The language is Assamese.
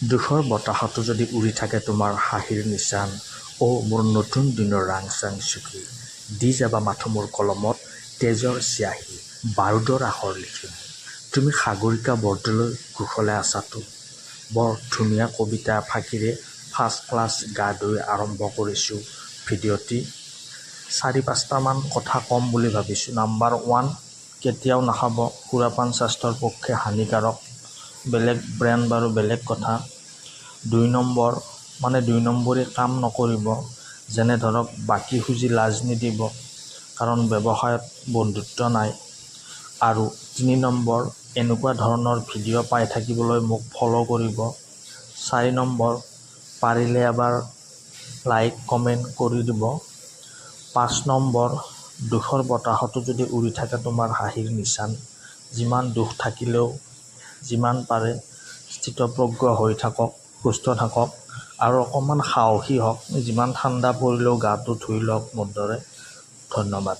দুখৰ বতাহতো যদি উৰি থাকে তোমাৰ হাঁহিৰ নিচান, মোৰ নতুন দিনৰ ৰাং চাং চুকি, দি যাবা মাথো মোৰ কলমত তেজৰ চিয়াহী, বাৰুদৰ আখৰ লিখিম। তুমি সাগৰিকা বৰদলৈ কুশলে আছাতো। বৰ ধুনীয়া কবিতা ফাঁকিৰে ফাৰ্ষ্ট ক্লাছ গা ধুই আৰম্ভ কৰিছোঁ ভিডিঅ'টি। 4-5টামান কথা ক'ম বুলি ভাবিছোঁ। নাম্বাৰ 1, কেতিয়াও নাখাব সুৰাপান, স্বাস্থ্যৰ পক্ষে হানিকাৰক। বেলেগ ব্ৰেণ্ড বাৰু বেলেগ কথা। 2 নম্বৰী কাম নকৰিব, যেনে ধৰক বাকী খুজি লাজ নিদিব, কাৰণ ব্যৱসায়ত বন্ধুত্ব নাই। আৰু 3 নম্বৰ, এনেকুৱা ধৰণৰ ভিডিঅ' পাই থাকিবলৈ মোক ফ'ল' কৰিব। 4 নম্বৰ, পাৰিলে এবাৰ লাইক কমেণ্ট কৰি দিব। 5 নম্বৰ, দুখৰ বতাহতো যদি উৰি থাকে তোমাৰ হাঁহিৰ নিচান, যিমান দুখ থাকিলেও যিমান পাৰে স্থিতপ্ৰজ্ঞ হৈ থাকক, সুস্থ থাকক আৰু অকণমান সাহসী হওক। যিমান ঠাণ্ডা পৰিলেও গাটো ধুই লওক মোৰ দৰে। ধন্যবাদ।